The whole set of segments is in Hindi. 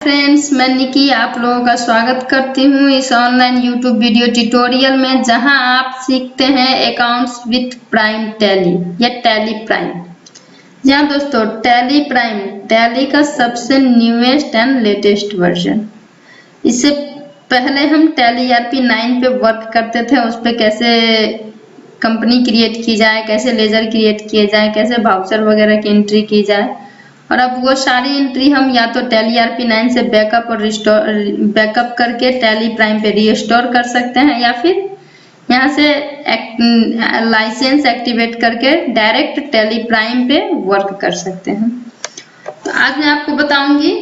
फ्रेंड्स, मैं निकी आप लोगों का स्वागत करती हूँ इस ऑनलाइन यूट्यूब वीडियो ट्यूटोरियल में, जहां आप सीखते हैं अकाउंट्स विथ प्राइम टैली या टैली प्राइम। जहां दोस्तों टैली का सबसे न्यूएस्ट एंड लेटेस्ट वर्जन। इससे पहले हम टैली ERP 9 पे वर्क करते थे। उस पर कैसे कंपनी क्रिएट की जाए, कैसे लेजर क्रिएट किए जाए, कैसे वाउचर वगैरह की एंट्री की जाए, और अब वो सारी एंट्री हम या तो टैली ERP 9 से बैकअप करके टैली प्राइम पे रीस्टोर कर सकते हैं, या फिर यहाँ से लाइसेंस एक्टिवेट करके डायरेक्ट टैली प्राइम पे वर्क कर सकते हैं। तो आज मैं आपको बताऊंगी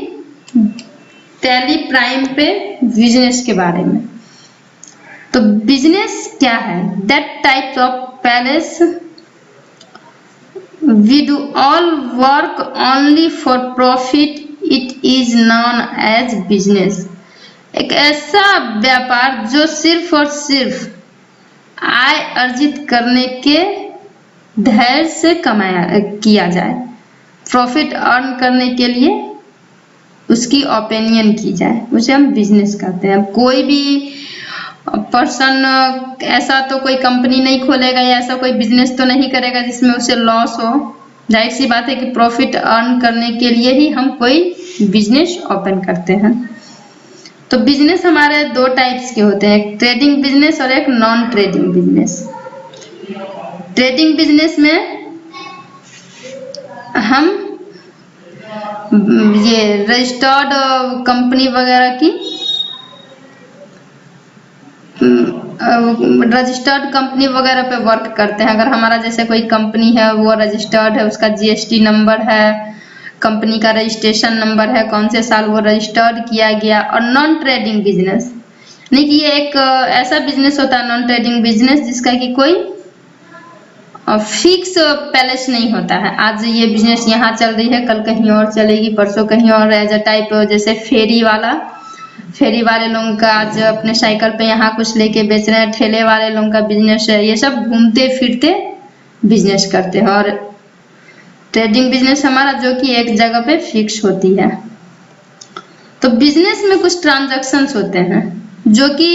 टैली प्राइम पे बिजनेस के बारे में। तो बिजनेस क्या है? That types of palace we do all work only for profit, it is known as business। एक ऐसा व्यापार जो सिर्फ और सिर्फ आय अर्जित करने के धैर्य से किया जाए, प्रॉफिट अर्न करने के लिए उसकी ओपिनियन की जाए, उसे हम बिजनेस कहते हैं। कोई भी पर्सन ऐसा तो कोई कंपनी नहीं खोलेगा या ऐसा कोई बिजनेस तो नहीं करेगा जिसमें उसे लॉस हो। जाहिर सी बात है कि प्रॉफिट अर्न करने के लिए ही हम कोई बिजनेस ओपन करते हैं। तो बिजनेस हमारे दो टाइप्स के होते हैं, एक ट्रेडिंग बिजनेस और एक non trading business. Trading business में हम ये रजिस्टर्ड कंपनी वगैरह की रजिस्टर्ड कंपनी वगैरह पे वर्क करते हैं। अगर हमारा जैसे कोई कंपनी है, वो रजिस्टर्ड है, उसका GST नंबर है, कंपनी का रजिस्ट्रेशन नंबर है, कौन से साल वो रजिस्टर्ड किया गया। और नॉन ट्रेडिंग बिजनेस यानी कि ये एक ऐसा बिजनेस होता है, नॉन ट्रेडिंग बिजनेस, जिसका कि कोई फिक्स पैलेस नहीं होता है। आज ये बिजनेस यहाँ चल रही है, कल कहीं और चलेगी, परसों कहीं और। एज अ टाइप जैसे फेरी वाले लोगों का आज अपने साइकिल पे यहाँ कुछ लेके बेच रहे हैं, ठेले वाले लोगों का बिजनेस है। ये सब घूमते फिरते बिजनेस करते हैं। और ट्रेडिंग बिजनेस हमारा जो कि एक जगह पे फिक्स होती है। तो बिजनेस में कुछ ट्रांजैक्शंस होते हैं जो कि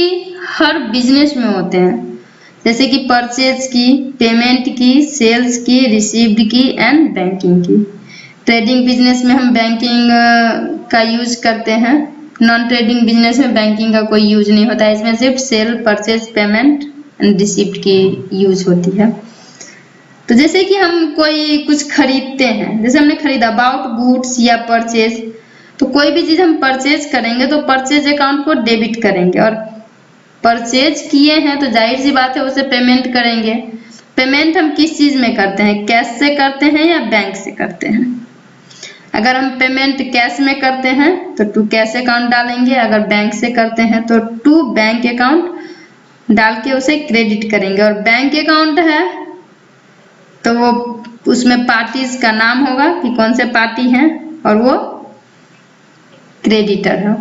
हर बिजनेस में होते हैं, जैसे कि परचेज की, पेमेंट की, सेल्स की, रिसीव्ड की एंड बैंकिंग की। ट्रेडिंग बिजनेस में हम बैंकिंग का यूज करते हैं। नॉन ट्रेडिंग बिजनेस में बैंकिंग का कोई यूज नहीं होता है। इसमें सिर्फ sale, purchase, payment and receipt की यूज होती है। तो जैसे कि हम कोई कुछ खरीदते हैं, जैसे हमने खरीदा अबाउट गुड्स या परचेज, तो कोई भी चीज हम परचेज करेंगे तो परचेज अकाउंट को डेबिट करेंगे, और परचेज किए हैं तो जाहिर सी बात है उसे पेमेंट करेंगे। पेमेंट हम किस चीज में करते हैं? कैश से करते हैं या बैंक से करते हैं? अगर हम पेमेंट कैश में करते हैं तो टू कैश अकाउंट डालेंगे, अगर बैंक से करते हैं तो टू बैंक अकाउंट डाल के उसे क्रेडिट करेंगे। और बैंक अकाउंट है तो वो उसमें पार्टीज का नाम होगा कि कौन से पार्टी हैं और वो क्रेडिटर है।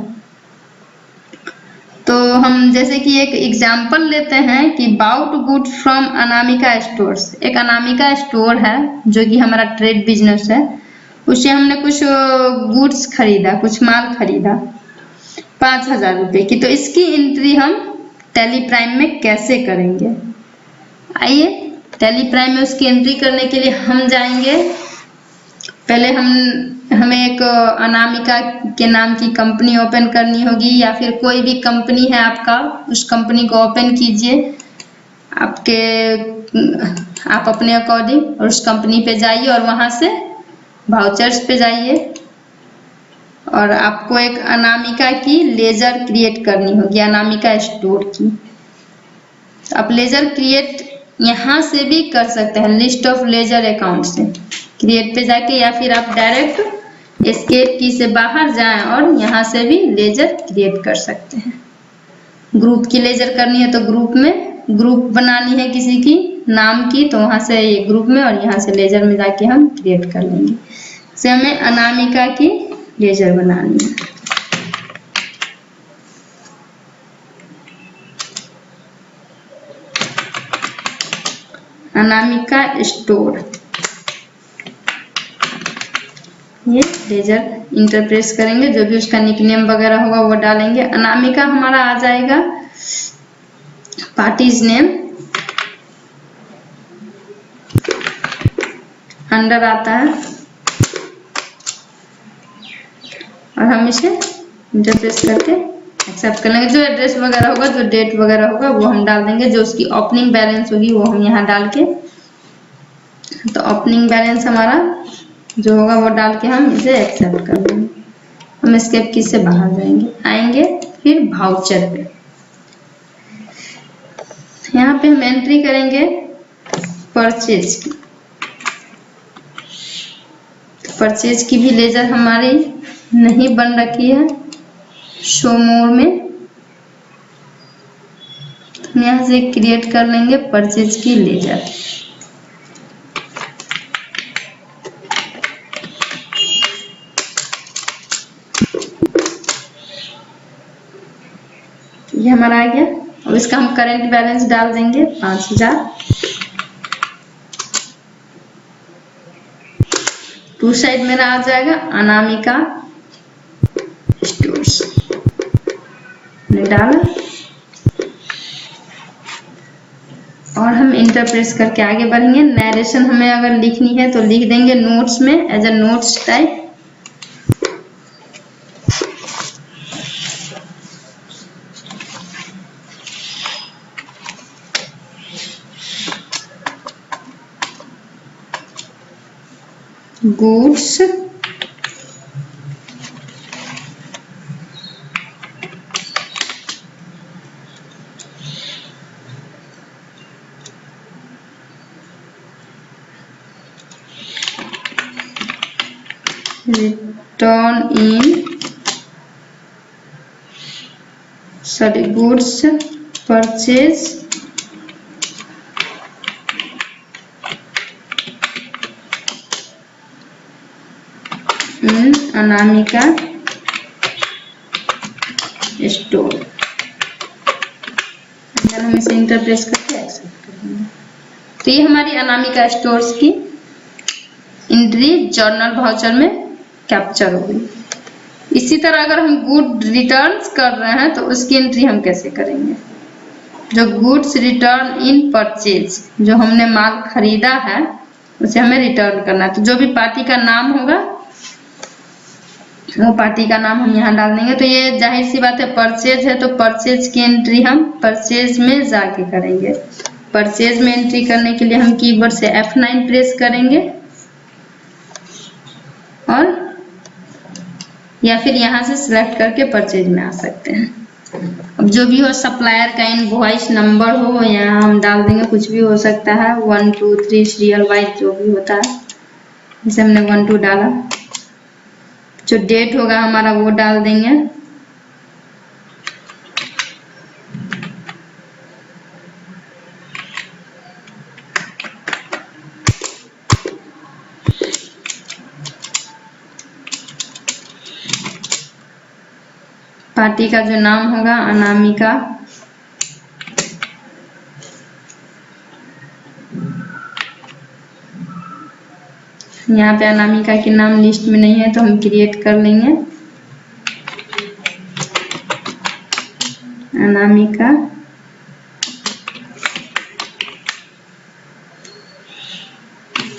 तो हम जैसे कि एक एग्जाम्पल लेते हैं कि bought good from Anamika stores. एक अनामिका स्टोर है जो कि हमारा ट्रेड बिजनेस है। उससे हमने कुछ गुड्स खरीदा, कुछ माल खरीदा 5,000 रुपये की। तो इसकी एंट्री हम टैली प्राइम में कैसे करेंगे? आइए, टैली प्राइम में उसकी एंट्री करने के लिए हम जाएंगे। पहले हमें एक अनामिका के नाम की कंपनी ओपन करनी होगी, या फिर कोई भी कंपनी है आपका, उस कंपनी को ओपन कीजिए आप अपने अकॉर्डिंग, और उस कंपनी पे जाइए और वहां से वाउचर्स पे जाइए, और आपको एक अनामिका की लेजर क्रिएट करनी होगी, अनामिका स्टोर की। आप लेजर क्रिएट यहाँ से भी कर सकते हैं, लिस्ट ऑफ लेजर अकाउंट से क्रिएट पे जाके, या फिर आप डायरेक्ट एस्केप की से बाहर जाएं और यहाँ से भी लेजर क्रिएट कर सकते हैं। ग्रुप की लेजर करनी है तो ग्रुप बनानी है किसी की नाम की, तो वहां से ये ग्रुप में, और यहाँ से लेजर में जाके हम क्रिएट कर लेंगे। से हमें अनामिका की लेजर बनानी है। अनामिका स्टोर ये लेजर इंटर प्रेस करेंगे, जो भी उसका निकनेम वगैरह होगा वो डालेंगे। अनामिका हमारा आ जाएगा पार्टीज नेम, अंडर आता है और हम इसे इंटर प्रेस करके एक्सेप्ट कर लेंगे। जो एड्रेस वगैरह होगा, जो डेट वगैरह होगा वो हम डाल देंगे, जो उसकी ओपनिंग बैलेंस होगी वो हम यहाँ डाल के, तो ओपनिंग बैलेंस हमारा जो होगा वो डाल के हम इसे एक्सेप्ट कर लेंगे। हम एस्केप की से बाहर जाएंगे, आएंगे फिर वाउचर पे। यहाँ पे हम एंट्री करेंगे परचेज की। परचेज की भी लेजर हमारी नहीं बन रखी है शो मोर में, हम यहाँ से क्रिएट कर लेंगे परचेज की लेजर। ये हमारा आ गया। और इसका हम करंट बैलेंस डाल देंगे 5000। टू साइड मेरा आ जाएगा अनामिका स्टोर्स, ने डाला और हम इंटर प्रेस करके आगे बढ़ेंगे। नरेशन हमें अगर लिखनी है तो लिख देंगे नोट्स में as a notes type. Goods return in goods purchase in Anamika store. हम इसे इंटर प्रेस करके एक्सेप्ट करेंगे। तो ये हमारी अनामिका स्टोर्स की एंट्री जर्नल वाउचर में कैप्चर हो गई। इसी तरह अगर हम गुड रिटर्न्स कर रहे हैं तो उसकी एंट्री हम कैसे करेंगे? जो गुड्स रिटर्न इन परचेज, जो हमने माल खरीदा है उसे हमें रिटर्न करना है। तो जो भी पार्टी का नाम होगा वो पार्टी का नाम हम यहाँ डाल देंगे। तो ये जाहिर सी बात है परचेज है, तो परचेज की एंट्री हम परचेज में जाके करेंगे। परचेज में एंट्री करने के लिए हम कीबोर्ड से F9 प्रेस करेंगे और या फिर यहाँ से सिलेक्ट करके परचेज में आ सकते हैं। अब जो भी हो, सप्लायर का इनवॉइस नंबर हो यहाँ हम डाल देंगे, कुछ भी हो सकता है, 1 2 3 सीरियल वाइज जो भी होता है। जैसे हमने 1 2 डाला। जो डेट होगा हमारा वो डाल देंगे। पार्टी का जो नाम होगा अनामिका, यहाँ पे अनामिका के नाम लिस्ट में नहीं है तो हम क्रिएट कर लेंगे अनामिका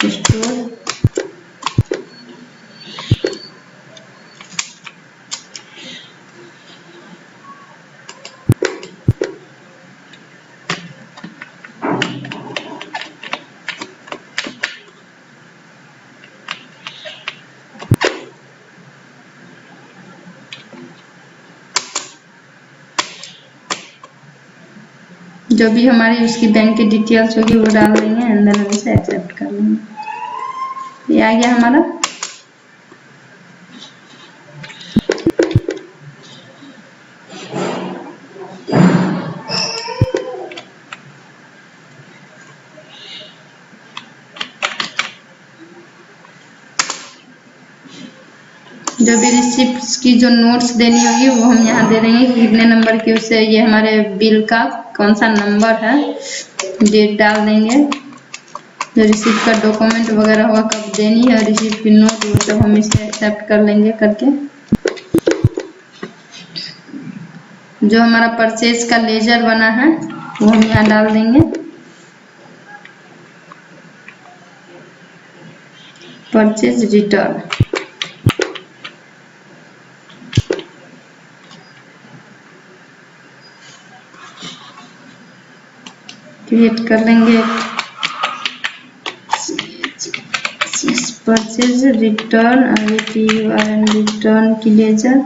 स्टोर। जो भी हमारी उसकी बैंक की डिटेल्स होगी वो डाल देंगे, अंदर हम इसे एक्सेप्ट कर लेंगे। ये आ गया हमारा। जो भी रिसिप्ट की जो नोट्स देनी होगी वो हम यहाँ दे देंगे कि कितने नंबर की, उससे ये हमारे बिल का कौन सा नंबर है, डेट डाल देंगे। जो रिसीप्ट का डॉक्यूमेंट वगैरह होगा कब देनी है, रिसीप्ट की नोट, वो सब हम इसे एक्सेप्ट कर लेंगे करके। जो हमारा परचेज का लेजर बना है वो हम यहाँ डाल देंगे। परचेज रिटर्न, क्रिएट कर लेंगे परचेज रिटर्न रिटर्न की लेजर।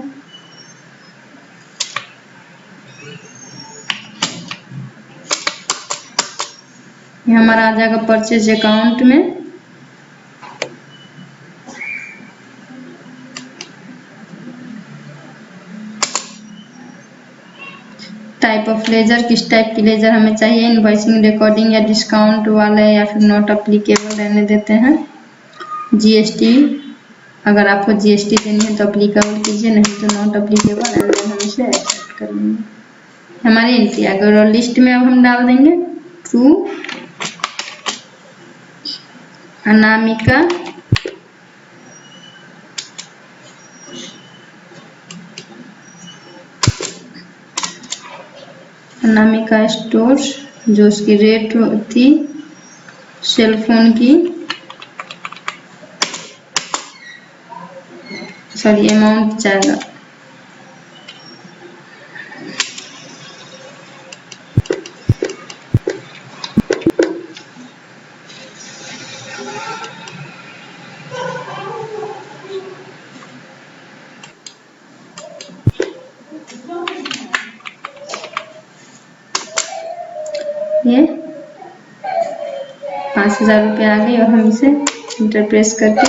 ये हमारा आ जाएगा परचेज अकाउंट में। टाइप ऑफ लेजर, किस टाइप की लेजर हमें चाहिए, इनवॉइसिंग, रिकॉर्डिंग या डिस्काउंट वाले या फिर नॉट अप्लीकेबल रहने देते हैं। जीएसटी, अगर आपको जीएसटी देनी है तो अप्लीकेबल कीजिए, नहीं तो नॉट अप्लीकेबल, एंड देन हम इसे एक्सेप्ट कर लेंगे। हमारी एंट्री आ गई और लिस्ट में अब हम डाल देंगे ट्रू अनामिका अनामिका स्टोर्स, जो उसकी रेट थी सेल फोन की, सॉरी अमाउंट जाएगा ये 5000 रुपये आ गई। और हम इसे इंटर प्रेस करके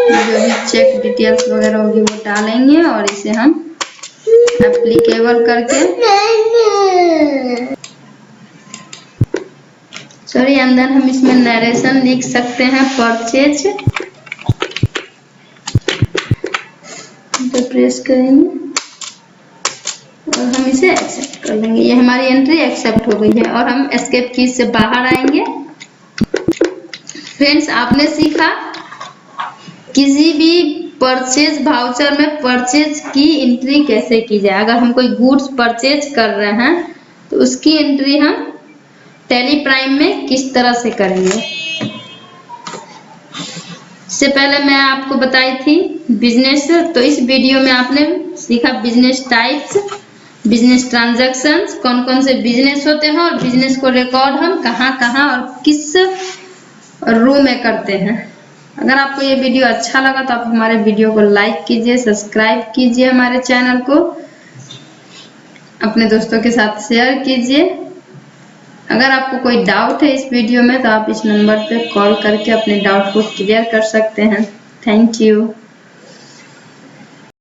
जो भी चेक डिटेल्स वगैरह होगी वो डालेंगे और इसे हम एप्लीकेबल करके सॉरी अंदर हम इसमें नरेशन लिख सकते हैं परचेज, इंटर प्रेस करेंगे और हम इसे एक्सेप्ट कर लेंगे। ये हमारी एंट्री एक्सेप्ट हो गई है और हम एस्केप की से बाहर आएंगे। फ्रेंड्स, आपने सीखा किसी भी परचेज वाउचर में परचेज की एंट्री कैसे की जाए। अगर हम कोई गुड्स परचेज कर रहे हैं तो उसकी एंट्री हम टैली प्राइम में किस तरह से करेंगे। इससे पहले मैं आपको बताई थी बिजनेस, तो इस वीडियो में आपने सीखा बिजनेस टाइप्स, बिजनेस ट्रांजैक्शंस, कौन कौन से बिजनेस होते हैं और बिजनेस को रिकॉर्ड हम कहाँ कहाँ और किस रो में करते हैं। अगर आपको ये वीडियो अच्छा लगा तो आप हमारे वीडियो को लाइक कीजिए, सब्सक्राइब कीजिए, हमारे चैनल को अपने दोस्तों के साथ शेयर कीजिए। अगर आपको कोई डाउट है इस वीडियो में तो आप इस नंबर पे कॉल करके अपने डाउट को क्लियर कर सकते हैं। Thank you.